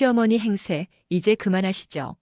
시어머니 행세, 이제 그만하시죠.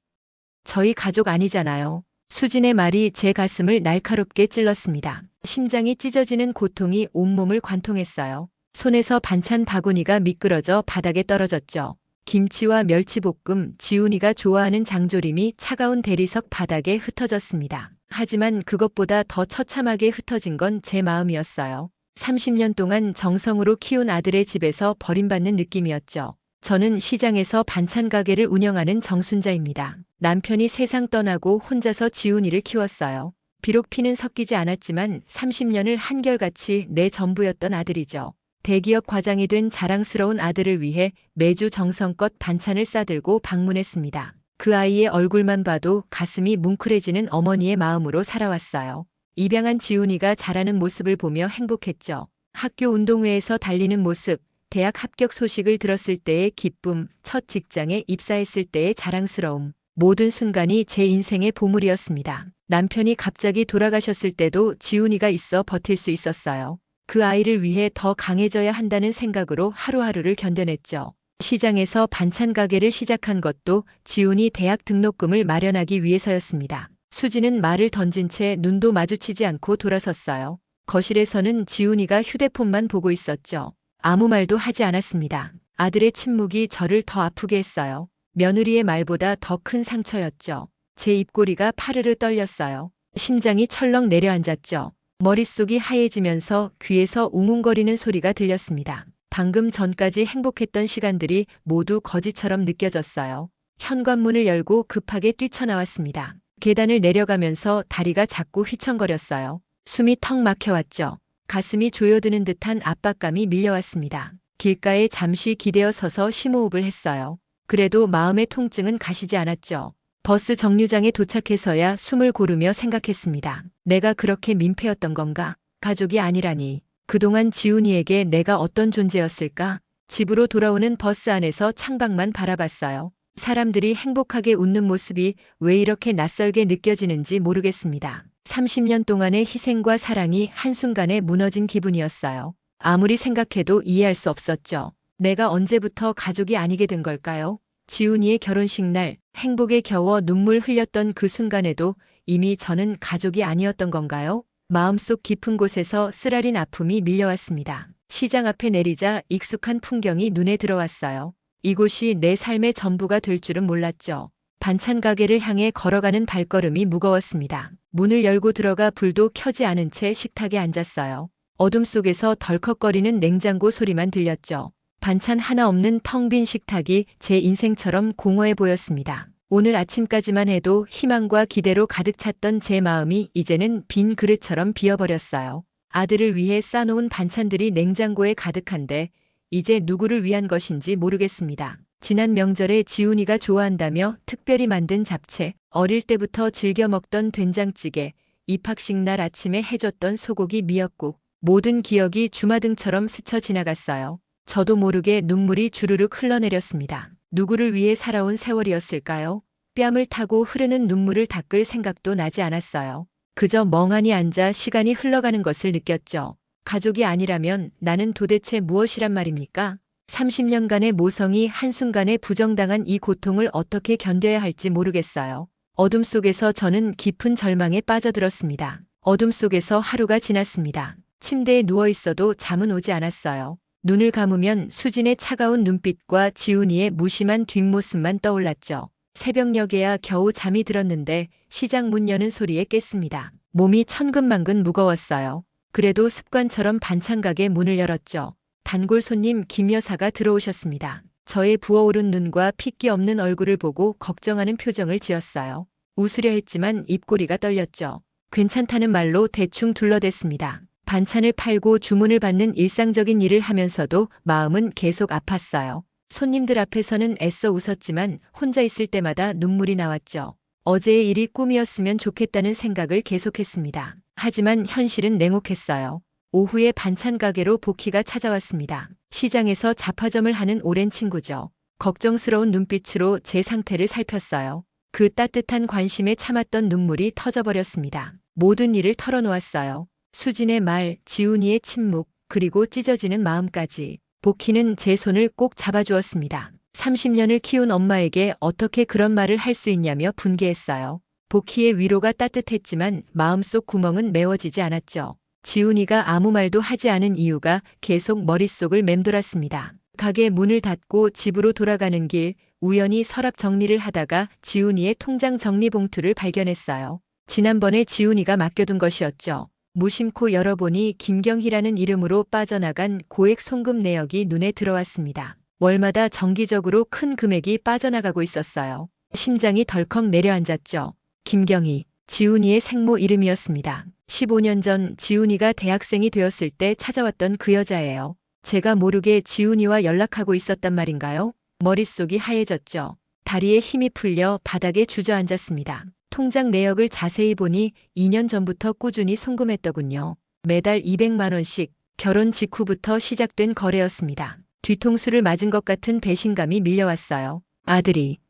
저희 가족 아니잖아요. 수진의 말이 제 가슴을 날카롭게 찔렀습니다. 심장이 찢어지는 고통이 온몸을 관통했어요. 손에서 반찬 바구니가 미끄러져 바닥에 떨어졌죠. 김치와 멸치볶음, 지훈이가 좋아하는 장조림이 차가운 대리석 바닥에 흩어졌습니다. 하지만 그것보다 더 처참하게 흩어진 건 제 마음이었어요. 30년 동안 정성으로 키운 아들의 집에서 버림받는 느낌이었죠. 저는 시장에서 반찬 가게를 운영하는 정순자입니다. 남편이 세상 떠나고 혼자서 지훈이를 키웠어요. 비록 피는 섞이지 않았지만 30년을 한결같이 내 전부였던 아들이죠. 대기업 과장이 된 자랑스러운 아들을 위해 매주 정성껏 반찬을 싸들고 방문했습니다. 그 아이의 얼굴만 봐도 가슴이 뭉클해지는 어머니의 마음으로 살아왔어요. 입양한 지훈이가 자라는 모습을 보며 행복했죠. 학교 운동회에서 달리는 모습, 대학 합격 소식을 들었을 때의 기쁨, 첫 직장에 입사했을 때의 자랑스러움, 모든 순간이 제 인생의 보물이었습니다. 남편이 갑자기 돌아가셨을 때도 지훈이가 있어 버틸 수 있었어요. 그 아이를 위해 더 강해져야 한다는 생각으로 하루하루를 견뎌냈죠. 시장에서 반찬 가게를 시작한 것도 지훈이 대학 등록금을 마련하기 위해서였습니다. 수지는 말을 던진 채 눈도 마주치지 않고 돌아섰어요. 거실에서는 지훈이가 휴대폰만 보고 있었죠. 아무 말도 하지 않았습니다. 아들의 침묵이 저를 더 아프게 했어요. 며느리의 말보다 더 큰 상처였죠. 제 입꼬리가 파르르 떨렸어요. 심장이 철렁 내려앉았죠. 머릿속이 하얘지면서 귀에서 웅웅거리는 소리가 들렸습니다. 방금 전까지 행복했던 시간들이 모두 거지처럼 느껴졌어요. 현관문을 열고 급하게 뛰쳐나왔습니다. 계단을 내려가면서 다리가 자꾸 휘청거렸어요. 숨이 턱 막혀왔죠. 가슴이 조여드는 듯한 압박감이 밀려왔습니다. 길가에 잠시 기대어 서서 심호흡을 했어요. 그래도 마음의 통증은 가시지 않았죠. 버스 정류장에 도착해서야 숨을 고르며 생각했습니다. 내가 그렇게 민폐였던 건가? 가족이 아니라니. 그동안 지훈이에게 내가 어떤 존재였을까? 집으로 돌아오는 버스 안에서 창밖만 바라봤어요. 사람들이 행복하게 웃는 모습이 왜 이렇게 낯설게 느껴지는지 모르겠습니다. 30년 동안의 희생과 사랑이 한순간에 무너진 기분이었어요. 아무리 생각해도 이해할 수 없었죠. 내가 언제부터 가족이 아니게 된 걸까요? 지훈이의 결혼식 날 행복에 겨워 눈물 흘렸던 그 순간에도 이미 저는 가족이 아니었던 건가요? 마음속 깊은 곳에서 쓰라린 아픔이 밀려왔습니다. 시장 앞에 내리자 익숙한 풍경이 눈에 들어왔어요. 이곳이 내 삶의 전부가 될 줄은 몰랐죠. 반찬 가게를 향해 걸어가는 발걸음이 무거웠습니다. 문을 열고 들어가 불도 켜지 않은 채 식탁에 앉았어요. 어둠 속에서 덜컥거리는 냉장고 소리만 들렸죠. 반찬 하나 없는 텅 빈 식탁이 제 인생처럼 공허해 보였습니다. 오늘 아침까지만 해도 희망과 기대로 가득 찼던 제 마음이 이제는 빈 그릇처럼 비어버렸어요. 아들을 위해 싸놓은 반찬들이 냉장고에 가득한데 이제 누구를 위한 것인지 모르겠습니다. 지난 명절에 지훈이가 좋아한다며 특별히 만든 잡채, 어릴 때부터 즐겨 먹던 된장찌개, 입학식 날 아침에 해줬던 소고기 미역국, 모든 기억이 주마등처럼 스쳐 지나갔어요. 저도 모르게 눈물이 주르륵 흘러내렸습니다. 누구를 위해 살아온 세월이었을까요? 뺨을 타고 흐르는 눈물을 닦을 생각도 나지 않았어요. 그저 멍하니 앉아 시간이 흘러가는 것을 느꼈죠. 가족이 아니라면 나는 도대체 무엇이란 말입니까? 30년간의 모성이 한순간에 부정당한 이 고통을 어떻게 견뎌야 할지 모르겠어요. 어둠 속에서 저는 깊은 절망에 빠져들었습니다. 어둠 속에서 하루가 지났습니다. 침대에 누워 있어도 잠은 오지 않았어요. 눈을 감으면 수진의 차가운 눈빛과 지훈이의 무심한 뒷모습만 떠올랐죠. 새벽녘에야 겨우 잠이 들었는데 시장 문 여는 소리에 깼습니다. 몸이 천근만근 무거웠어요. 그래도 습관처럼 반찬 가게 문을 열었죠. 단골 손님 김 여사가 들어오셨습니다. 저의 부어오른 눈과 핏기 없는 얼굴을 보고 걱정하는 표정을 지었어요. 웃으려 했지만 입꼬리가 떨렸죠. 괜찮다는 말로 대충 둘러댔습니다. 반찬을 팔고 주문을 받는 일상적인 일을 하면서도 마음은 계속 아팠어요. 손님들 앞에서는 애써 웃었지만 혼자 있을 때마다 눈물이 나왔죠. 어제의 일이 꿈이었으면 좋겠다는 생각을 계속했습니다. 하지만 현실은 냉혹했어요. 오후에 반찬 가게로 복희가 찾아왔습니다. 시장에서 잡화점을 하는 오랜 친구죠. 걱정스러운 눈빛으로 제 상태를 살폈어요. 그 따뜻한 관심에 참았던 눈물이 터져버렸습니다. 모든 일을 털어놓았어요. 수진의 말, 지훈이의 침묵, 그리고 찢어지는 마음까지. 복희는 제 손을 꼭 잡아주었습니다. 30년을 키운 엄마에게 어떻게 그런 말을 할 수 있냐며 분개했어요. 복희의 위로가 따뜻했지만 마음속 구멍은 메워지지 않았죠. 지훈이가 아무 말도 하지 않은 이유가 계속 머릿속을 맴돌았습니다. 가게 문을 닫고 집으로 돌아가는 길, 우연히 서랍 정리를 하다가 지훈이의 통장 정리 봉투를 발견했어요. 지난번에 지훈이가 맡겨둔 것이었죠. 무심코 열어보니 김경희라는 이름으로 빠져나간 고액 송금 내역이 눈에 들어왔습니다. 월마다 정기적으로 큰 금액이 빠져나가고 있었어요. 심장이 덜컥 내려앉았죠. 김경희, 지훈이의 생모 이름이었습니다. 15년 전 지훈이가 대학생이 되었을 때 찾아왔던 그 여자예요. 제가 모르게 지훈이와 연락하고 있었단 말인가요? 머릿속이 하얘졌죠. 다리에 힘이 풀려 바닥에 주저앉았습니다. 통장 내역을 자세히 보니 2년 전부터 꾸준히 송금했더군요. 매달 200만 원씩 결혼 직후부터 시작된 거래였습니다. 뒤통수를 맞은 것 같은 배신감이 밀려왔어요.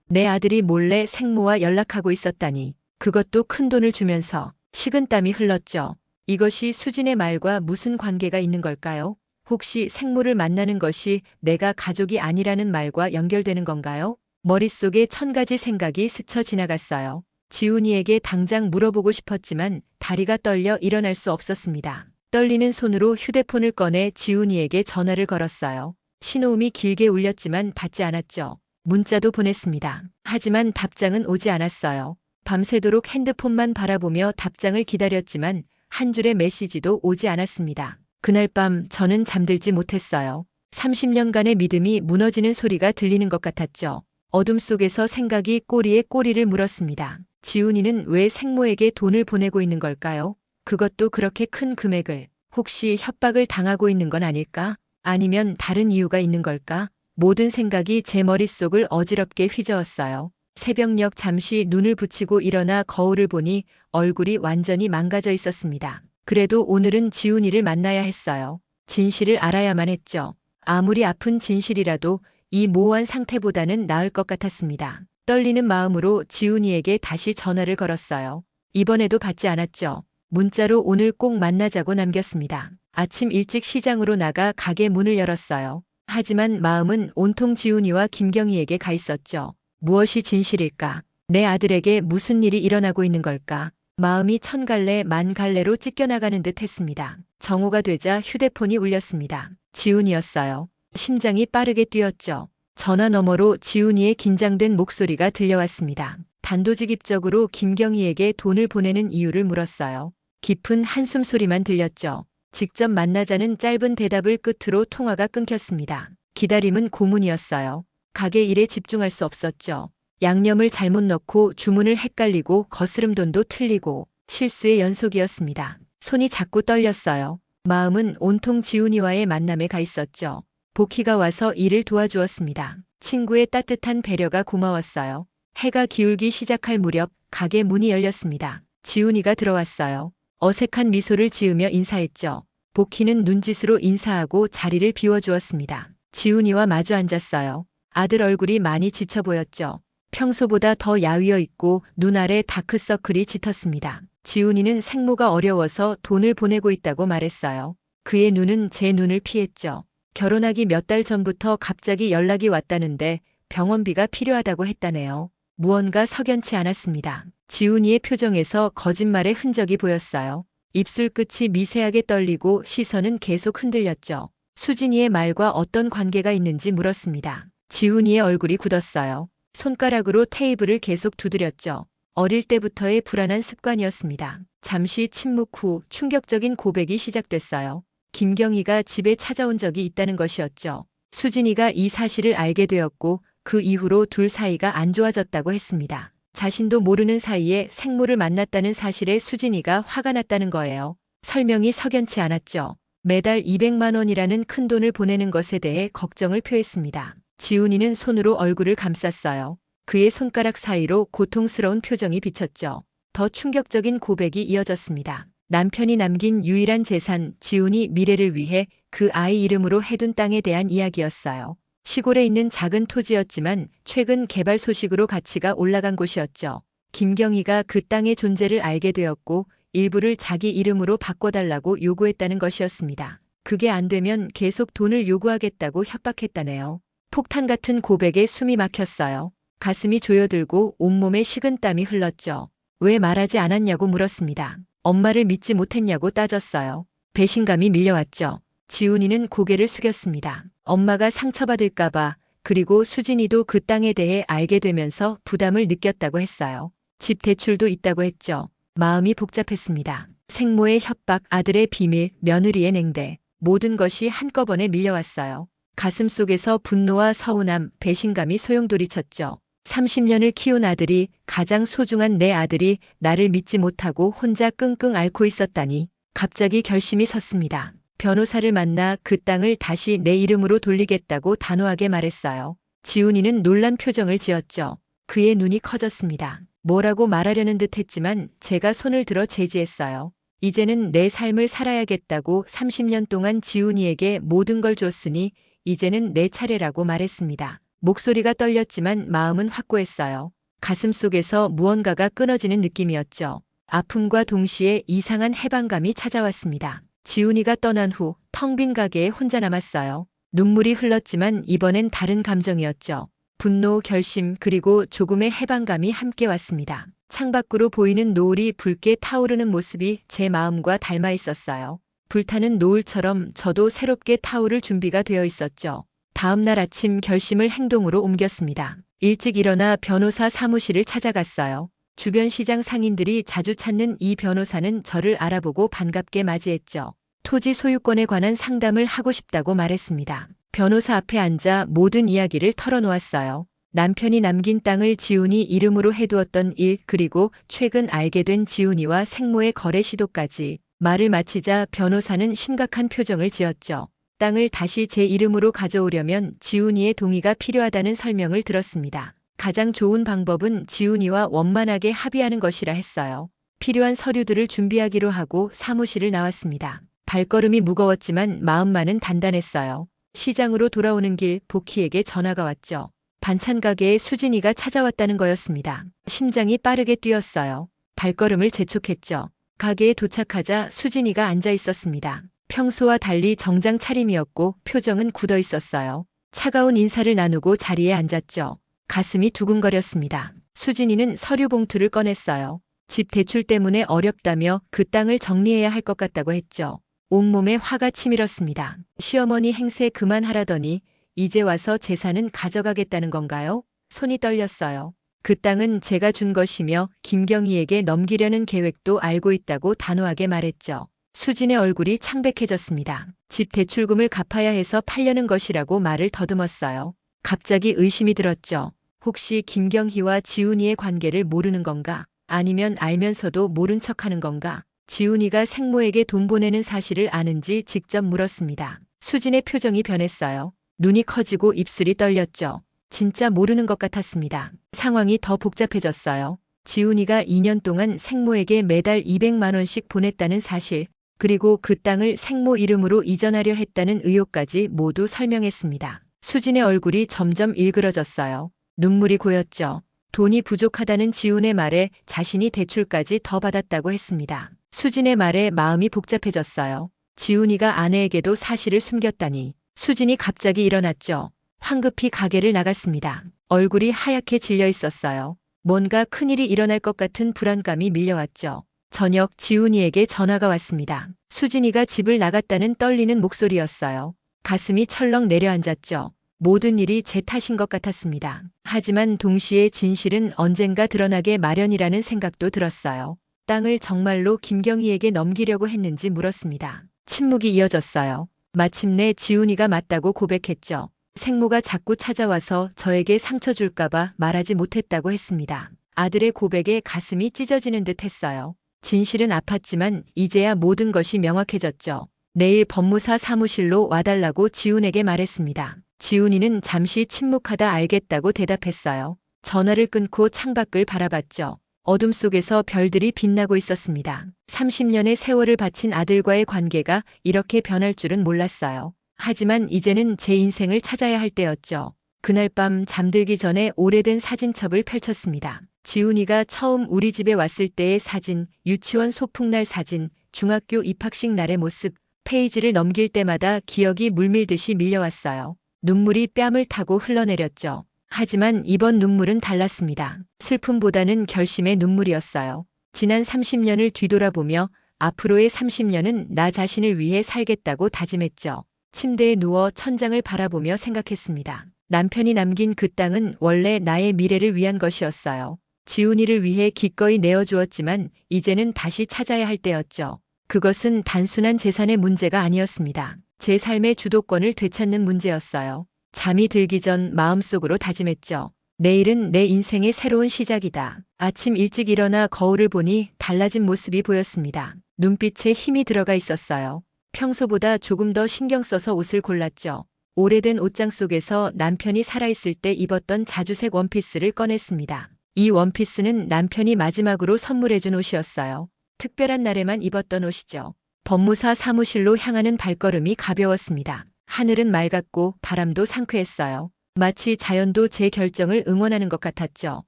내 아들이 몰래 생모와 연락하고 있었다니. 그것도 큰 돈을 주면서. 식은땀이 흘렀죠. 이것이 수진의 말과 무슨 관계가 있는 걸까요? 혹시 생모를 만나는 것이 내가 가족이 아니라는 말과 연결되는 건가요? 머릿속에 1000가지 생각이 스쳐 지나갔어요. 지훈이에게 당장 물어보고 싶었지만 다리가 떨려 일어날 수 없었습니다. 떨리는 손으로 휴대폰을 꺼내 지훈이에게 전화를 걸었어요. 신호음이 길게 울렸지만 받지 않았죠. 문자도 보냈습니다. 하지만 답장은 오지 않았어요. 밤새도록 핸드폰만 바라보며 답장을 기다렸지만 한 줄의 메시지도 오지 않았습니다. 그날 밤 저는 잠들지 못했어요. 30년간의 믿음이 무너지는 소리가 들리는 것 같았죠. 어둠 속에서 생각이 꼬리에 꼬리를 물었습니다. 지훈이는 왜 생모에게 돈을 보내고 있는 걸까요? 그것도 그렇게 큰 금액을. 혹시 협박을 당하고 있는 건 아닐까? 아니면 다른 이유가 있는 걸까? 모든 생각이 제 머릿속을 어지럽게 휘저었어요. 새벽녘 잠시 눈을 붙이고 일어나 거울을 보니 얼굴이 완전히 망가져 있었습니다. 그래도 오늘은 지훈이를 만나야 했어요. 진실을 알아야만 했죠. 아무리 아픈 진실이라도 이 모호한 상태보다는 나을 것 같았습니다. 떨리는 마음으로 지훈이에게 다시 전화를 걸었어요. 이번에도 받지 않았죠. 문자로 오늘 꼭 만나자고 남겼습니다. 아침 일찍 시장으로 나가 가게 문을 열었어요. 하지만 마음은 온통 지훈이와 김경희에게 가 있었죠. 무엇이 진실일까? 내 아들에게 무슨 일이 일어나고 있는 걸까? 마음이 1000갈래 만갈래로 찢겨나가는 듯 했습니다. 정오가 되자 휴대폰이 울렸습니다. 지훈이었어요. 심장이 빠르게 뛰었죠. 전화 너머로 지훈이의 긴장된 목소리가 들려왔습니다. 단도직입적으로 김경희에게 돈을 보내는 이유를 물었어요. 깊은 한숨 소리만 들렸죠. 직접 만나자는 짧은 대답을 끝으로 통화가 끊겼습니다. 기다림은 고문이었어요. 가게 일에 집중할 수 없었죠. 양념을 잘못 넣고 주문을 헷갈리고 거스름돈도 틀리고 실수의 연속이었습니다. 손이 자꾸 떨렸어요. 마음은 온통 지훈이와의 만남에 가 있었죠. 복희가 와서 일을 도와주었습니다. 친구의 따뜻한 배려가 고마웠어요. 해가 기울기 시작할 무렵 가게 문이 열렸습니다. 지훈이가 들어왔어요. 어색한 미소를 지으며 인사했죠. 복희는 눈짓으로 인사하고 자리를 비워주었습니다. 지훈이와 마주 앉았어요. 아들 얼굴이 많이 지쳐 보였죠. 평소보다 더 야위어 있고 눈 아래 다크서클이 짙었습니다. 지훈이는 생모가 어려워서 돈을 보내고 있다고 말했어요. 그의 눈은 제 눈을 피했죠. 결혼하기 몇 달 전부터 갑자기 연락이 왔다는데 병원비가 필요하다고 했다네요. 무언가 석연치 않았습니다. 지훈이의 표정에서 거짓말의 흔적이 보였어요. 입술 끝이 미세하게 떨리고 시선은 계속 흔들렸죠. 수진이의 말과 어떤 관계가 있는지 물었습니다. 지훈이의 얼굴이 굳었어요. 손가락으로 테이블을 계속 두드렸죠. 어릴 때부터의 불안한 습관이었습니다. 잠시 침묵 후 충격적인 고백이 시작됐어요. 김경희가 집에 찾아온 적이 있다는 것이었죠. 수진이가 이 사실을 알게 되었고 그 이후로 둘 사이가 안 좋아졌다고 했습니다. 자신도 모르는 사이에 생모를 만났다는 사실에 수진이가 화가 났다는 거예요. 설명이 석연치 않았죠. 매달 200만 원이라는 큰 돈을 보내는 것에 대해 걱정을 표했습니다. 지훈이는 손으로 얼굴을 감쌌어요. 그의 손가락 사이로 고통스러운 표정이 비쳤죠. 더 충격적인 고백이 이어졌습니다. 남편이 남긴 유일한 재산 지훈이 미래를 위해 그 아이 이름으로 해둔 땅에 대한 이야기였어요. 시골에 있는 작은 토지였지만 최근 개발 소식으로 가치가 올라간 곳이었죠. 김경희가 그 땅의 존재를 알게 되었고 일부를 자기 이름으로 바꿔달라고 요구했다는 것이었습니다. 그게 안 되면 계속 돈을 요구하겠다고 협박했다네요. 폭탄 같은 고백에 숨이 막혔어요. 가슴이 조여들고 온몸에 식은땀이 흘렀죠. 왜 말하지 않았냐고 물었습니다. 엄마를 믿지 못했냐고 따졌어요. 배신감이 밀려왔죠. 지훈이는 고개를 숙였습니다. 엄마가 상처받을까봐, 그리고 수진이도 그 땅에 대해 알게 되면서 부담을 느꼈다고 했어요. 집 대출도 있다고 했죠. 마음이 복잡했습니다. 생모의 협박, 아들의 비밀, 며느리의 냉대, 모든 것이 한꺼번에 밀려왔어요. 가슴 속에서 분노와 서운함, 배신감이 소용돌이쳤죠. 30년을 키운 아들이, 가장 소중한 내 아들이 나를 믿지 못하고 혼자 끙끙 앓고 있었다니. 갑자기 결심이 섰습니다. 변호사를 만나 그 땅을 다시 내 이름으로 돌리겠다고 단호하게 말했어요. 지훈이는 놀란 표정을 지었죠. 그의 눈이 커졌습니다. 뭐라고 말하려는 듯 했지만 제가 손을 들어 제지했어요. 이제는 내 삶을 살아야겠다고 30년 동안 지훈이에게 모든 걸 줬으니 이제는 내 차례라고 말했습니다. 목소리가 떨렸지만 마음은 확고했어요. 가슴 속에서 무언가가 끊어지는 느낌이었죠. 아픔과 동시에 이상한 해방감이 찾아왔습니다. 지훈이가 떠난 후 텅 빈 가게에 혼자 남았어요. 눈물이 흘렀지만 이번엔 다른 감정이었죠. 분노, 결심, 그리고 조금의 해방감이 함께 왔습니다. 창밖으로 보이는 노을이 붉게 타오르는 모습이 제 마음과 닮아 있었어요. 불타는 노을처럼 저도 새롭게 타오를 준비가 되어 있었죠. 다음 날 아침 결심을 행동으로 옮겼습니다. 일찍 일어나 변호사 사무실을 찾아갔어요. 주변 시장 상인들이 자주 찾는 이 변호사는 저를 알아보고 반갑게 맞이했죠. 토지 소유권에 관한 상담을 하고 싶다고 말했습니다. 변호사 앞에 앉아 모든 이야기를 털어놓았어요. 남편이 남긴 땅을 지훈이 이름으로 해두었던 일, 그리고 최근 알게 된 지훈이와 생모의 거래 시도까지. 말을 마치자 변호사는 심각한 표정을 지었죠. 땅을 다시 제 이름으로 가져오려면 지훈이의 동의가 필요하다는 설명을 들었습니다. 가장 좋은 방법은 지훈이와 원만하게 합의하는 것이라 했어요. 필요한 서류들을 준비하기로 하고 사무실을 나왔습니다. 발걸음이 무거웠지만 마음만은 단단했어요. 시장으로 돌아오는 길 복희에게 전화가 왔죠. 반찬 가게에 수진이가 찾아왔다는 거였습니다. 심장이 빠르게 뛰었어요. 발걸음을 재촉했죠. 가게에 도착하자 수진이가 앉아 있었습니다. 평소와 달리 정장 차림이었고 표정은 굳어 있었어요. 차가운 인사를 나누고 자리에 앉았죠. 가슴이 두근거렸습니다. 수진이는 서류 봉투를 꺼냈어요. 집 대출 때문에 어렵다며 그 땅을 정리해야 할 것 같다고 했죠. 온몸에 화가 치밀었습니다. 시어머니 행세 그만하라더니 이제 와서 재산은 가져가겠다는 건가요? 손이 떨렸어요. 그 땅은 제가 준 것이며 김경희에게 넘기려는 계획도 알고 있다고 단호하게 말했죠. 수진의 얼굴이 창백해졌습니다. 집 대출금을 갚아야 해서 팔려는 것이라고 말을 더듬었어요. 갑자기 의심이 들었죠. 혹시 김경희와 지훈이의 관계를 모르는 건가? 아니면 알면서도 모른 척하는 건가? 지훈이가 생모에게 돈 보내는 사실을 아는지 직접 물었습니다. 수진의 표정이 변했어요. 눈이 커지고 입술이 떨렸죠. 진짜 모르는 것 같았습니다. 상황이 더 복잡해졌어요. 지훈이가 2년 동안 생모에게 매달 200만 원씩 보냈다는 사실, 그리고 그 땅을 생모 이름으로 이전하려 했다는 의혹까지 모두 설명했습니다. 수진의 얼굴이 점점 일그러졌어요. 눈물이 고였죠. 돈이 부족하다는 지훈의 말에 자신이 대출까지 더 받았다고 했습니다. 수진의 말에 마음이 복잡해졌어요. 지훈이가 아내에게도 사실을 숨겼다니. 수진이 갑자기 일어났죠. 황급히 가게를 나갔습니다. 얼굴이 하얗게 질려 있었어요. 뭔가 큰일이 일어날 것 같은 불안감이 밀려왔죠. 저녁 지훈이에게 전화가 왔습니다. 수진이가 집을 나갔다는 떨리는 목소리였어요. 가슴이 철렁 내려앉았죠. 모든 일이 제 탓인 것 같았습니다. 하지만 동시에 진실은 언젠가 드러나게 마련이라는 생각도 들었어요. 땅을 정말로 김경희에게 넘기려고 했는지 물었습니다. 침묵이 이어졌어요. 마침내 지훈이가 맞다고 고백했죠. 생모가 자꾸 찾아와서 저에게 상처 줄까봐 말하지 못했다고 했습니다. 아들의 고백에 가슴이 찢어지는 듯 했어요. 진실은 아팠지만 이제야 모든 것이 명확해졌죠. 내일 법무사 사무실로 와달라고 지훈에게 말했습니다. 지훈이는 잠시 침묵하다 알겠다고 대답했어요. 전화를 끊고 창밖을 바라봤죠. 어둠 속에서 별들이 빛나고 있었습니다. 30년의 세월을 바친 아들과의 관계가 이렇게 변할 줄은 몰랐어요. 하지만 이제는 제 인생을 찾아야 할 때였죠. 그날 밤 잠들기 전에 오래된 사진첩을 펼쳤습니다. 지훈이가 처음 우리 집에 왔을 때의 사진, 유치원 소풍날 사진, 중학교 입학식 날의 모습, 페이지를 넘길 때마다 기억이 물밀듯이 밀려왔어요. 눈물이 뺨을 타고 흘러내렸죠. 하지만 이번 눈물은 달랐습니다. 슬픔보다는 결심의 눈물이었어요. 지난 30년을 뒤돌아보며 앞으로의 30년은 나 자신을 위해 살겠다고 다짐했죠. 침대에 누워 천장을 바라보며 생각했습니다. 남편이 남긴 그 땅은 원래 나의 미래를 위한 것이었어요. 지훈이를 위해 기꺼이 내어주었지만 이제는 다시 찾아야 할 때였죠. 그것은 단순한 재산의 문제가 아니었습니다. 제 삶의 주도권을 되찾는 문제였어요. 잠이 들기 전 마음속으로 다짐했죠. 내일은 내 인생의 새로운 시작이다. 아침 일찍 일어나 거울을 보니 달라진 모습이 보였습니다. 눈빛에 힘이 들어가 있었어요. 평소보다 조금 더 신경 써서 옷을 골랐죠. 오래된 옷장 속에서 남편이 살아있을 때 입었던 자주색 원피스를 꺼냈습니다. 이 원피스는 남편이 마지막으로 선물해준 옷이었어요. 특별한 날에만 입었던 옷이죠. 법무사 사무실로 향하는 발걸음이 가벼웠습니다. 하늘은 맑았고 바람도 상쾌했어요. 마치 자연도 제 결정을 응원하는 것 같았죠.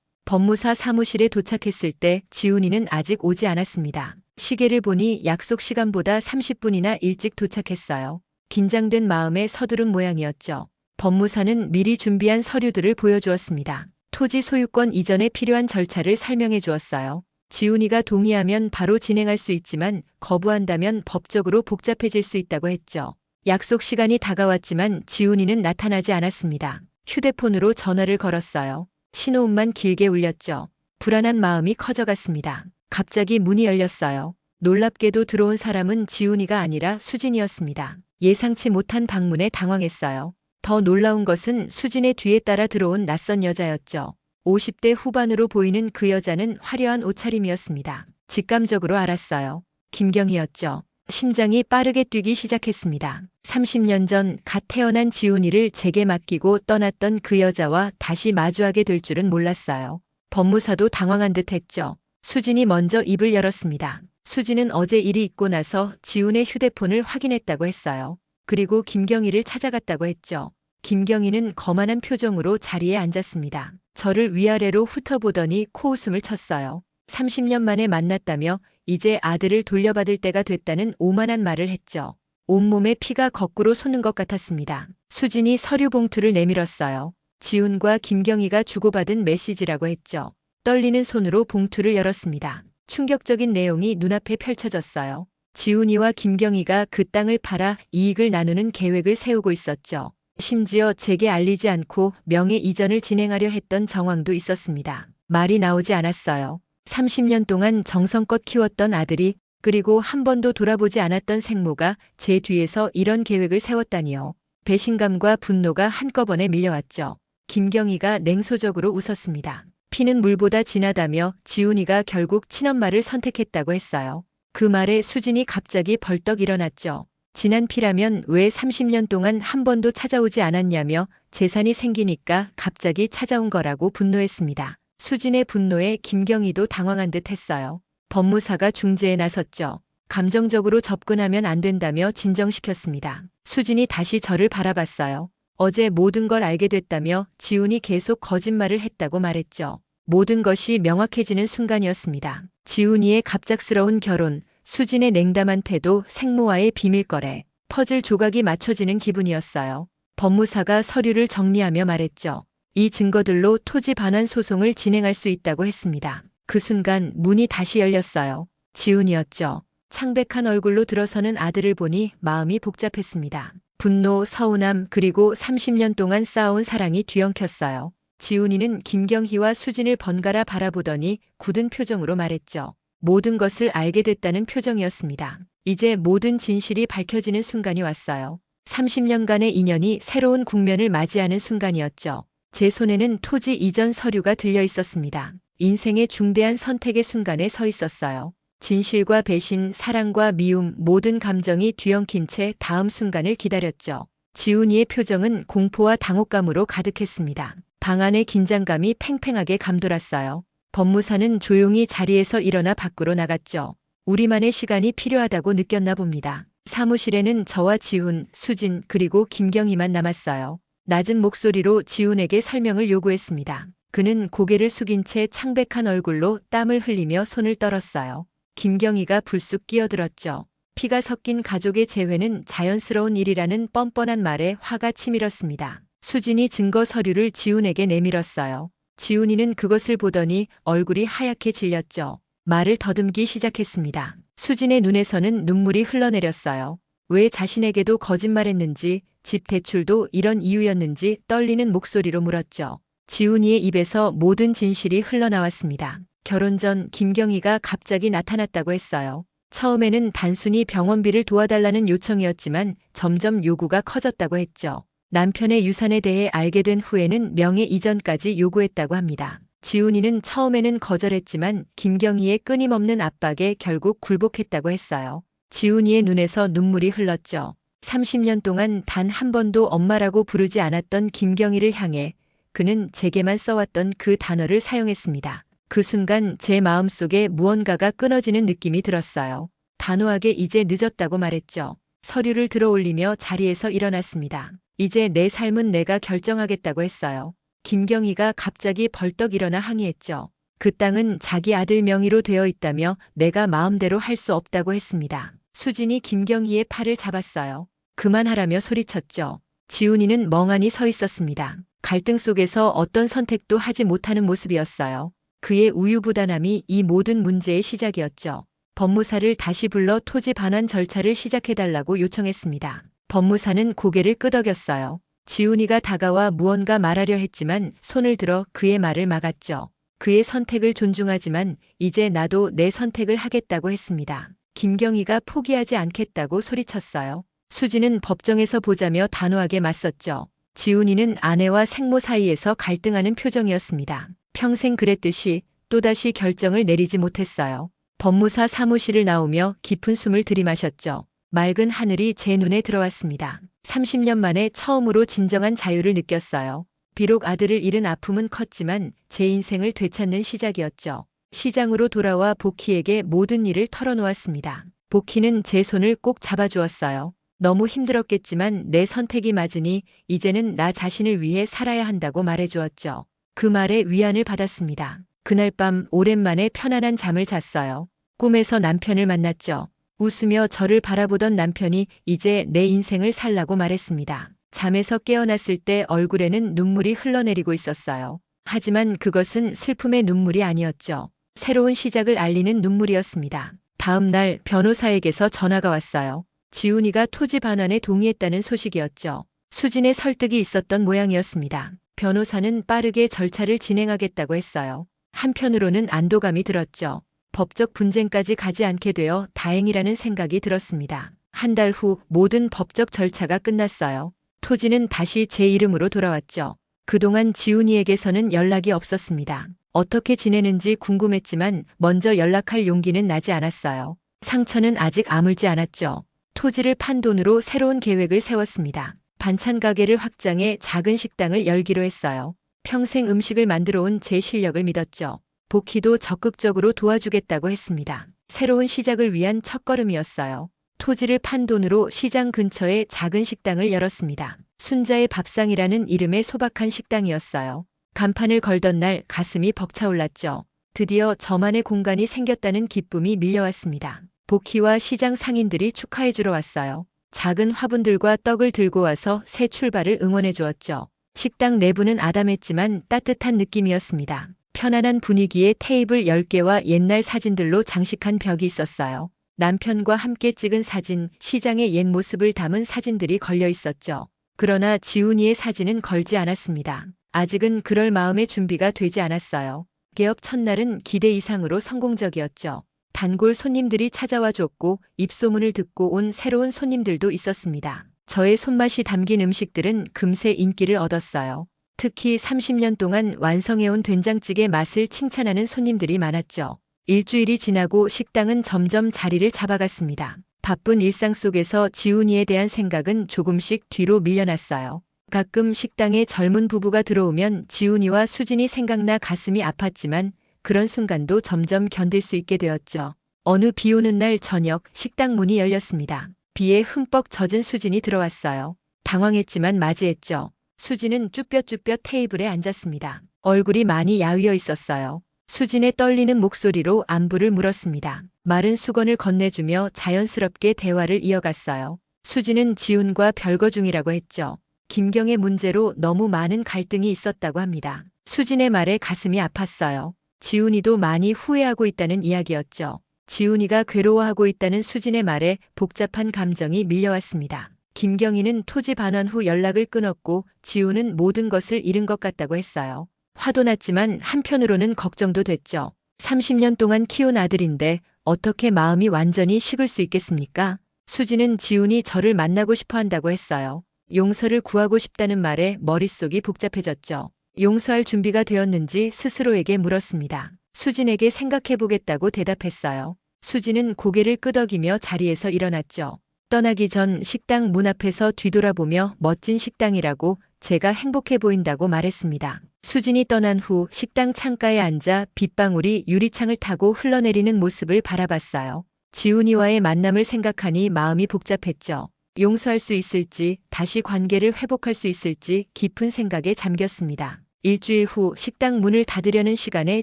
법무사 사무실에 도착했을 때 지훈이는 아직 오지 않았습니다. 시계를 보니 약속 시간보다 30분이나 일찍 도착했어요. 긴장된 마음에 서두른 모양이었죠. 법무사는 미리 준비한 서류들을 보여주었습니다. 토지 소유권 이전에 필요한 절차를 설명해 주었어요. 지훈이가 동의하면 바로 진행할 수 있지만 거부한다면 법적으로 복잡해질 수 있다고 했죠. 약속 시간이 다가왔지만 지훈이는 나타나지 않았습니다. 휴대폰으로 전화를 걸었어요. 신호음만 길게 울렸죠. 불안한 마음이 커져갔습니다. 갑자기 문이 열렸어요. 놀랍게도 들어온 사람은 지훈이가 아니라 수진이었습니다. 예상치 못한 방문에 당황했어요. 더 놀라운 것은 수진의 뒤에 따라 들어온 낯선 여자였죠. 50대 후반으로 보이는 그 여자는 화려한 옷차림이었습니다. 직감적으로 알았어요. 김경희였죠. 심장이 빠르게 뛰기 시작했습니다. 30년 전 갓 태어난 지훈이를 제게 맡기고 떠났던 그 여자와 다시 마주하게 될 줄은 몰랐어요. 법무사도 당황한 듯 했죠. 수진이 먼저 입을 열었습니다. 수진은 어제 일이 있고 나서 지훈의 휴대폰을 확인했다고 했어요. 그리고 김경희를 찾아갔다고 했죠. 김경희는 거만한 표정으로 자리에 앉았습니다. 저를 위아래로 훑어보더니 코웃음을 쳤어요. 30년 만에 만났다며 이제 아들을 돌려받을 때가 됐다는 오만한 말을 했죠. 온몸에 피가 거꾸로 솟는 것 같았습니다. 수진이 서류 봉투를 내밀었어요. 지훈과 김경희가 주고받은 메시지라고 했죠. 떨리는 손으로 봉투를 열었습니다. 충격적인 내용이 눈앞에 펼쳐졌어요. 지훈이와 김경희가 그 땅을 팔아 이익을 나누는 계획을 세우고 있었죠. 심지어 제게 알리지 않고 명예 이전을 진행하려 했던 정황도 있었습니다. 말이 나오지 않았어요. 30년 동안 정성껏 키웠던 아들이 그리고 한 번도 돌아보지 않았던 생모가 제 뒤에서 이런 계획을 세웠다니요. 배신감과 분노가 한꺼번에 밀려왔죠. 김경희가 냉소적으로 웃었습니다. 피는 물보다 진하다며 지훈이가 결국 친엄마를 선택했다고 했어요. 그 말에 수진이 갑자기 벌떡 일어났죠. 진한 피라면 왜 30년 동안 한 번도 찾아오지 않았냐며 재산이 생기니까 갑자기 찾아온 거라고 분노했습니다. 수진의 분노에 김경희도 당황한 듯 했어요. 법무사가 중재에 나섰죠. 감정적으로 접근하면 안 된다며 진정시켰습니다. 수진이 다시 저를 바라봤어요. 어제 모든 걸 알게 됐다며 지훈이 계속 거짓말을 했다고 말했죠. 모든 것이 명확해지는 순간이었습니다. 지훈이의 갑작스러운 결혼, 수진의 냉담한 태도, 생모와의 비밀거래, 퍼즐 조각이 맞춰지는 기분이었어요. 법무사가 서류를 정리하며 말했죠. 이 증거들로 토지 반환 소송을 진행할 수 있다고 했습니다. 그 순간 문이 다시 열렸어요. 지훈이었죠. 창백한 얼굴로 들어서는 아들을 보니 마음이 복잡했습니다. 분노, 서운함, 그리고 30년 동안 쌓아온 사랑이 뒤엉켰어요. 지훈이는 김경희와 수진을 번갈아 바라보더니 굳은 표정으로 말했죠. 모든 것을 알게 됐다는 표정이었습니다. 이제 모든 진실이 밝혀지는 순간이 왔어요. 30년간의 인연이 새로운 국면을 맞이하는 순간이었죠. 제 손에는 토지 이전 서류가 들려 있었습니다. 인생의 중대한 선택의 순간에 서 있었어요. 진실과 배신, 사랑과 미움, 모든 감정이 뒤엉킨 채 다음 순간을 기다렸죠. 지훈이의 표정은 공포와 당혹감으로 가득했습니다. 방 안의 긴장감이 팽팽하게 감돌았어요. 법무사는 조용히 자리에서 일어나 밖으로 나갔죠. 우리만의 시간이 필요하다고 느꼈나 봅니다. 사무실에는 저와 지훈, 수진, 그리고 김경희만 남았어요. 낮은 목소리로 지훈에게 설명을 요구했습니다. 그는 고개를 숙인 채 창백한 얼굴로 땀을 흘리며 손을 떨었어요. 김경희가 불쑥 끼어들었죠. 피가 섞인 가족의 재회는 자연스러운 일이라는 뻔뻔한 말에 화가 치밀었습니다. 수진이 증거 서류를 지훈에게 내밀었어요. 지훈이는 그것을 보더니 얼굴이 하얗게 질렸죠. 말을 더듬기 시작했습니다. 수진의 눈에서는 눈물이 흘러내렸어요. 왜 자신에게도 거짓말했는지, 집 대출도 이런 이유였는지 떨리는 목소리로 물었죠. 지훈이의 입에서 모든 진실이 흘러나왔습니다. 결혼 전 김경희가 갑자기 나타났다고 했어요. 처음에는 단순히 병원비를 도와달라는 요청이었지만 점점 요구가 커졌다고 했죠. 남편의 유산에 대해 알게 된 후에는 명예 이전까지 요구했다고 합니다. 지훈이는 처음에는 거절했지만 김경희의 끊임없는 압박에 결국 굴복했다고 했어요. 지훈이의 눈에서 눈물이 흘렀죠. 30년 동안 단 한 번도 엄마라고 부르지 않았던 김경희를 향해 그는 제게만 써왔던 그 단어를 사용했습니다. 그 순간 제 마음속에 무언가가 끊어지는 느낌이 들었어요. 단호하게 이제 늦었다고 말했죠. 서류를 들어올리며 자리에서 일어났습니다. 이제 내 삶은 내가 결정하겠다고 했어요. 김경희가 갑자기 벌떡 일어나 항의했죠. 그 땅은 자기 아들 명의로 되어 있다며 내가 마음대로 할 수 없다고 했습니다. 수진이 김경희의 팔을 잡았어요. 그만하라며 소리쳤죠. 지훈이는 멍하니 서 있었습니다. 갈등 속에서 어떤 선택도 하지 못하는 모습이었어요. 그의 우유부단함이 이 모든 문제의 시작이었죠. 법무사를 다시 불러 토지 반환 절차를 시작해달라고 요청했습니다. 법무사는 고개를 끄덕였어요. 지훈이가 다가와 무언가 말하려 했지만 손을 들어 그의 말을 막았죠. 그의 선택을 존중하지만 이제 나도 내 선택을 하겠다고 했습니다. 김경희가 포기하지 않겠다고 소리쳤어요. 수지는 법정에서 보자며 단호하게 맞섰죠. 지훈이는 아내와 생모 사이에서 갈등하는 표정이었습니다. 평생 그랬듯이 또다시 결정을 내리지 못했어요. 법무사 사무실을 나오며 깊은 숨을 들이마셨죠. 맑은 하늘이 제 눈에 들어왔습니다. 30년 만에 처음으로 진정한 자유를 느꼈어요. 비록 아들을 잃은 아픔은 컸지만 제 인생을 되찾는 시작이었죠. 시장으로 돌아와 복희에게 모든 일을 털어놓았습니다. 복희는 제 손을 꼭 잡아주었어요. 너무 힘들었겠지만 내 선택이 맞으니 이제는 나 자신을 위해 살아야 한다고 말해주었죠. 그 말에 위안을 받았습니다. 그날 밤 오랜만에 편안한 잠을 잤어요. 꿈에서 남편을 만났죠. 웃으며 저를 바라보던 남편이 이제 내 인생을 살라고 말했습니다. 잠에서 깨어났을 때 얼굴에는 눈물이 흘러내리고 있었어요. 하지만 그것은 슬픔의 눈물이 아니었죠. 새로운 시작을 알리는 눈물이었습니다. 다음 날 변호사에게서 전화가 왔어요. 지훈이가 토지 반환에 동의했다는 소식이었죠. 수진의 설득이 있었던 모양이었습니다. 변호사는 빠르게 절차를 진행하겠다고 했어요. 한편으로는 안도감이 들었죠. 법적 분쟁까지 가지 않게 되어 다행이라는 생각이 들었습니다. 한 달 후 모든 법적 절차가 끝났어요. 토지는 다시 제 이름으로 돌아왔죠. 그동안 지훈이에게서는 연락이 없었습니다. 어떻게 지내는지 궁금했지만 먼저 연락할 용기는 나지 않았어요. 상처는 아직 아물지 않았죠. 토지를 판 돈으로 새로운 계획을 세웠습니다. 반찬 가게를 확장해 작은 식당을 열기로 했어요. 평생 음식을 만들어 온 제 실력을 믿었죠. 복희도 적극적으로 도와주겠다고 했습니다. 새로운 시작을 위한 첫걸음이었어요. 토지를 판 돈으로 시장 근처에 작은 식당을 열었습니다. 순자의 밥상이라는 이름의 소박한 식당이었어요. 간판을 걸던 날 가슴이 벅차올랐죠. 드디어 저만의 공간이 생겼다는 기쁨이 밀려왔습니다. 복희와 시장 상인들이 축하해주러 왔어요. 작은 화분들과 떡을 들고 와서 새 출발을 응원해 주었죠. 식당 내부는 아담했지만 따뜻한 느낌이었습니다. 편안한 분위기에 테이블 10개와 옛날 사진들로 장식한 벽이 있었어요. 남편과 함께 찍은 사진, 시장의 옛 모습을 담은 사진들이 걸려 있었죠. 그러나 지훈이의 사진은 걸지 않았습니다. 아직은 그럴 마음의 준비가 되지 않았어요. 개업 첫날은 기대 이상으로 성공적이었죠. 단골 손님들이 찾아와 줬고 입소문을 듣고 온 새로운 손님들도 있었습니다. 저의 손맛이 담긴 음식들은 금세 인기를 얻었어요. 특히 30년 동안 완성해온 된장찌개 맛을 칭찬하는 손님들이 많았죠. 일주일이 지나고 식당은 점점 자리를 잡아갔습니다. 바쁜 일상 속에서 지훈이에 대한 생각은 조금씩 뒤로 밀려났어요. 가끔 식당에 젊은 부부가 들어오면 지훈이와 수진이 생각나 가슴이 아팠지만 그런 순간도 점점 견딜 수 있게 되었죠. 어느 비 오는 날 저녁 식당 문이 열렸습니다. 비에 흠뻑 젖은 수진이 들어왔어요. 당황했지만 맞이했죠. 수진은 쭈뼛쭈뼛 테이블에 앉았습니다. 얼굴이 많이 야위어 있었어요. 수진의 떨리는 목소리로 안부를 물었습니다. 마른 수건을 건네주며 자연스럽게 대화를 이어갔어요. 수진은 지훈과 별거 중이라고 했죠. 김경의 문제로 너무 많은 갈등이 있었다고 합니다. 수진의 말에 가슴이 아팠어요. 지훈이도 많이 후회하고 있다는 이야기였죠. 지훈이가 괴로워하고 있다는 수진의 말에 복잡한 감정이 밀려왔습니다. 김경희는 토지 반환 후 연락을 끊었고 지훈은 모든 것을 잃은 것 같다고 했어요. 화도 났지만 한편으로는 걱정도 됐죠. 30년 동안 키운 아들인데 어떻게 마음이 완전히 식을 수 있겠습니까? 수진은 지훈이 저를 만나고 싶어 한다고 했어요. 용서를 구하고 싶다는 말에 머릿속이 복잡해졌죠. 용서할 준비가 되었는지 스스로에게 물었습니다. 수진에게 생각해보겠다고 대답했어요. 수진은 고개를 끄덕이며 자리에서 일어났죠. 떠나기 전 식당 문 앞에서 뒤돌아보며 멋진 식당이라고 제가 행복해 보인다고 말했습니다. 수진이 떠난 후 식당 창가에 앉아 빗방울이 유리창을 타고 흘러내리는 모습을 바라봤어요. 지훈이와의 만남을 생각하니 마음이 복잡했죠. 용서할 수 있을지, 다시 관계를 회복할 수 있을지 깊은 생각에 잠겼습니다. 일주일 후 식당 문을 닫으려는 시간에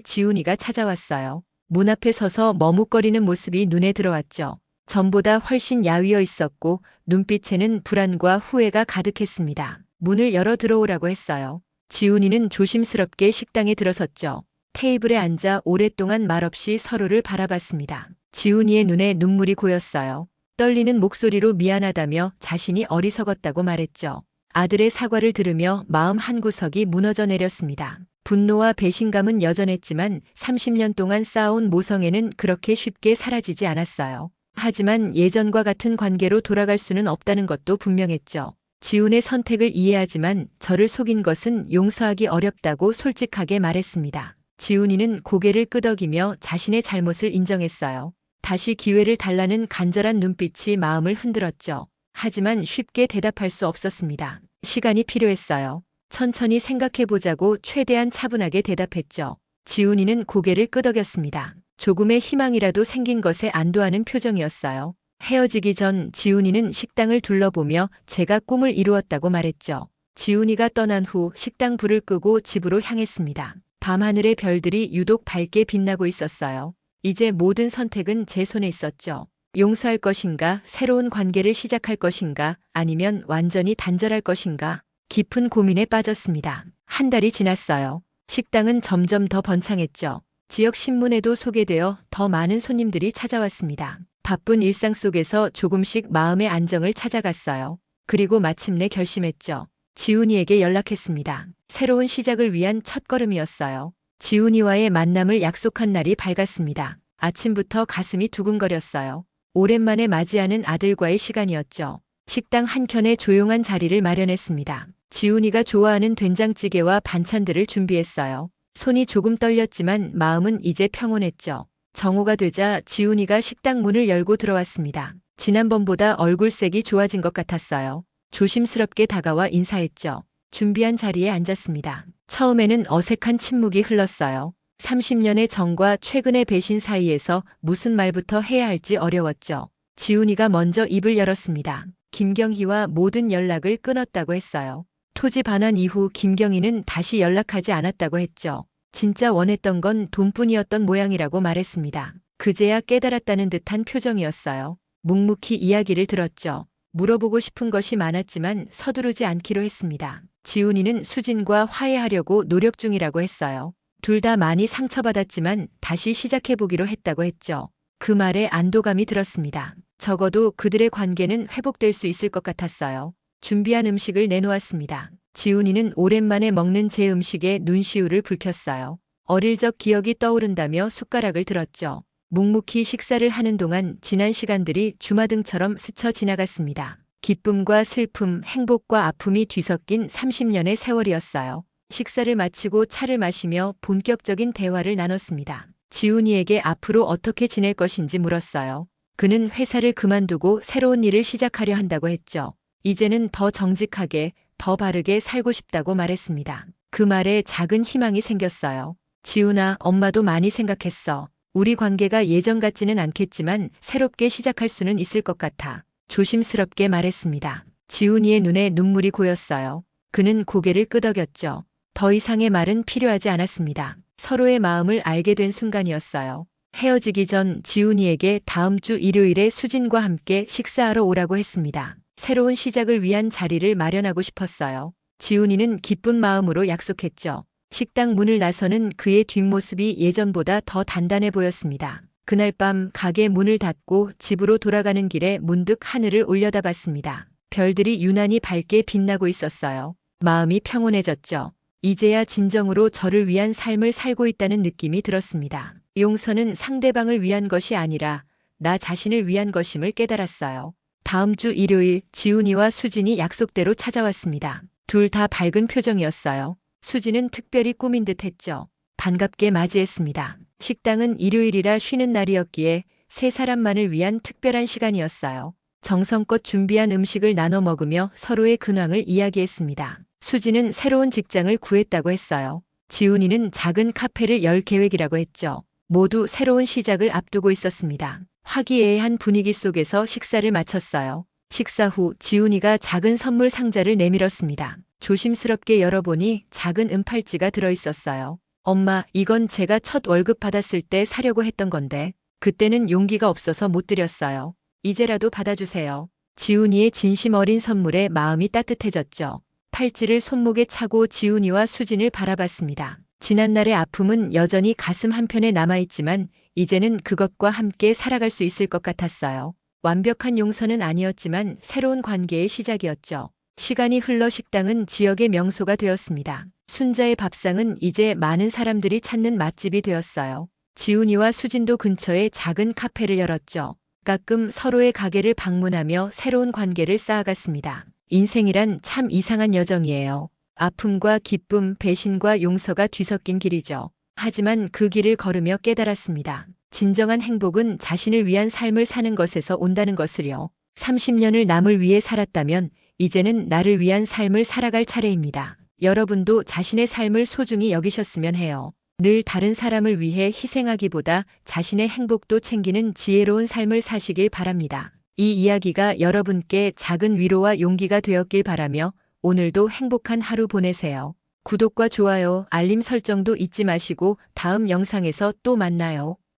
지훈이가 찾아왔어요. 문 앞에 서서 머뭇거리는 모습이 눈에 들어왔죠. 전보다 훨씬 야위어 있었고 눈빛에는 불안과 후회가 가득했습니다. 문을 열어 들어오라고 했어요. 지훈이는 조심스럽게 식당에 들어섰죠. 테이블에 앉아 오랫동안 말없이 서로를 바라봤습니다. 지훈이의 눈에 눈물이 고였어요. 떨리는 목소리로 미안하다며 자신이 어리석었다고 말했죠. 아들의 사과를 들으며 마음 한구석이 무너져 내렸습니다. 분노와 배신감은 여전했지만 30년 동안 쌓아온 모성애는 그렇게 쉽게 사라지지 않았어요. 하지만 예전과 같은 관계로 돌아갈 수는 없다는 것도 분명했죠. 지훈의 선택을 이해하지만 저를 속인 것은 용서하기 어렵다고 솔직하게 말했습니다. 지훈이는 고개를 끄덕이며 자신의 잘못을 인정했어요. 다시 기회를 달라는 간절한 눈빛이 마음을 흔들었죠. 하지만 쉽게 대답할 수 없었습니다. 시간이 필요했어요. 천천히 생각해보자고 최대한 차분하게 대답했죠. 지훈이는 고개를 끄덕였습니다. 조금의 희망이라도 생긴 것에 안도하는 표정이었어요. 헤어지기 전 지훈이는 식당을 둘러보며 제가 꿈을 이루었다고 말했죠. 지훈이가 떠난 후 식당 불을 끄고 집으로 향했습니다. 밤하늘의 별들이 유독 밝게 빛나고 있었어요. 이제 모든 선택은 제 손에 있었죠. 용서할 것인가, 새로운 관계를 시작할 것인가, 아니면 완전히 단절할 것인가, 깊은 고민에 빠졌습니다. 한 달이 지났어요. 식당은 점점 더 번창했죠. 지역 신문에도 소개되어 더 많은 손님들이 찾아왔습니다. 바쁜 일상 속에서 조금씩 마음의 안정을 찾아갔어요. 그리고 마침내 결심했죠. 지훈이에게 연락했습니다. 새로운 시작을 위한 첫걸음이었어요. 지훈이와의 만남을 약속한 날이 밝았습니다. 아침부터 가슴이 두근거렸어요. 오랜만에 맞이하는 아들과의 시간이었죠. 식당 한켠에 조용한 자리를 마련했습니다. 지훈이가 좋아하는 된장찌개와 반찬들을 준비했어요. 손이 조금 떨렸지만 마음은 이제 평온했죠. 정오가 되자 지훈이가 식당 문을 열고 들어왔습니다. 지난번보다 얼굴색이 좋아진 것 같았어요. 조심스럽게 다가와 인사했죠. 준비한 자리에 앉았습니다. 처음에는 어색한 침묵이 흘렀어요. 30년의 정과 최근의 배신 사이에서 무슨 말부터 해야 할지 어려웠죠. 지훈이가 먼저 입을 열었습니다. 김경희와 모든 연락을 끊었다고 했어요. 토지 반환 이후 김경희는 다시 연락하지 않았다고 했죠. 진짜 원했던 건 돈뿐이었던 모양이라고 말했습니다. 그제야 깨달았다는 듯한 표정이었어요. 묵묵히 이야기를 들었죠. 물어보고 싶은 것이 많았지만 서두르지 않기로 했습니다. 지훈이는 수진과 화해하려고 노력 중이라고 했어요. 둘 다 많이 상처받았지만 다시 시작해보기로 했다고 했죠. 그 말에 안도감이 들었습니다. 적어도 그들의 관계는 회복될 수 있을 것 같았어요. 준비한 음식을 내놓았습니다. 지훈이는 오랜만에 먹는 제 음식에 눈시울을 붉혔어요. 어릴 적 기억이 떠오른다며 숟가락을 들었죠. 묵묵히 식사를 하는 동안 지난 시간들이 주마등처럼 스쳐 지나갔습니다. 기쁨과 슬픔, 행복과 아픔이 뒤섞인 30년의 세월이었어요. 식사를 마치고 차를 마시며 본격적인 대화를 나눴습니다. 지훈이에게 앞으로 어떻게 지낼 것인지 물었어요. 그는 회사를 그만두고 새로운 일을 시작하려 한다고 했죠. 이제는 더 정직하게, 더 바르게 살고 싶다고 말했습니다. 그 말에 작은 희망이 생겼어요. 지훈아, 엄마도 많이 생각했어. 우리 관계가 예전 같지는 않겠지만 새롭게 시작할 수는 있을 것 같아. 조심스럽게 말했습니다. 지훈이의 눈에 눈물이 고였어요. 그는 고개를 끄덕였죠. 더 이상의 말은 필요하지 않았습니다. 서로의 마음을 알게 된 순간이었어요. 헤어지기 전 지훈이에게 다음 주 일요일에 수진과 함께 식사하러 오라고 했습니다. 새로운 시작을 위한 자리를 마련하고 싶었어요. 지훈이는 기쁜 마음으로 약속했죠. 식당 문을 나서는 그의 뒷모습이 예전보다 더 단단해 보였습니다. 그날 밤 가게 문을 닫고 집으로 돌아가는 길에 문득 하늘을 올려다봤습니다. 별들이 유난히 밝게 빛나고 있었어요. 마음이 평온해졌죠. 이제야 진정으로 저를 위한 삶을 살고 있다는 느낌이 들었습니다. 용서는 상대방을 위한 것이 아니라 나 자신을 위한 것임을 깨달았어요. 다음 주 일요일 지훈이와 수진이 약속대로 찾아왔습니다. 둘 다 밝은 표정이었어요. 수진은 특별히 꾸민 듯 했죠. 반갑게 맞이했습니다. 식당은 일요일이라 쉬는 날이었기에 세 사람만을 위한 특별한 시간이었어요. 정성껏 준비한 음식을 나눠 먹으며 서로의 근황을 이야기했습니다. 수진은 새로운 직장을 구했다고 했어요. 지훈이는 작은 카페를 열 계획이라고 했죠. 모두 새로운 시작을 앞두고 있었습니다. 화기애애한 분위기 속에서 식사를 마쳤어요. 식사 후 지훈이가 작은 선물 상자를 내밀었습니다. 조심스럽게 열어보니 작은 은팔찌가 들어있었어요. 엄마, 이건 제가 첫 월급 받았을 때 사려고 했던 건데 그때는 용기가 없어서 못 드렸어요. 이제라도 받아주세요. 지훈이의 진심 어린 선물에 마음이 따뜻해졌죠. 팔찌를 손목에 차고 지훈이와 수진을 바라봤습니다. 지난날의 아픔은 여전히 가슴 한편에 남아있지만 이제는 그것과 함께 살아갈 수 있을 것 같았어요. 완벽한 용서는 아니었지만 새로운 관계의 시작이었죠. 시간이 흘러 식당은 지역의 명소가 되었습니다. 순자의 밥상은 이제 많은 사람들이 찾는 맛집이 되었어요. 지훈이와 수진도 근처에 작은 카페를 열었죠. 가끔 서로의 가게를 방문하며 새로운 관계를 쌓아갔습니다. 인생이란 참 이상한 여정이에요. 아픔과 기쁨, 배신과 용서가 뒤섞인 길이죠. 하지만 그 길을 걸으며 깨달았습니다. 진정한 행복은 자신을 위한 삶을 사는 것에서 온다는 것을요. 30년을 남을 위해 살았다면 이제는 나를 위한 삶을 살아갈 차례입니다. 여러분도 자신의 삶을 소중히 여기셨으면 해요. 늘 다른 사람을 위해 희생하기보다 자신의 행복도 챙기는 지혜로운 삶을 사시길 바랍니다. 이 이야기가 여러분께 작은 위로와 용기가 되었길 바라며 오늘도 행복한 하루 보내세요. 구독과 좋아요, 알림 설정도 잊지 마시고 다음 영상에서 또 만나요.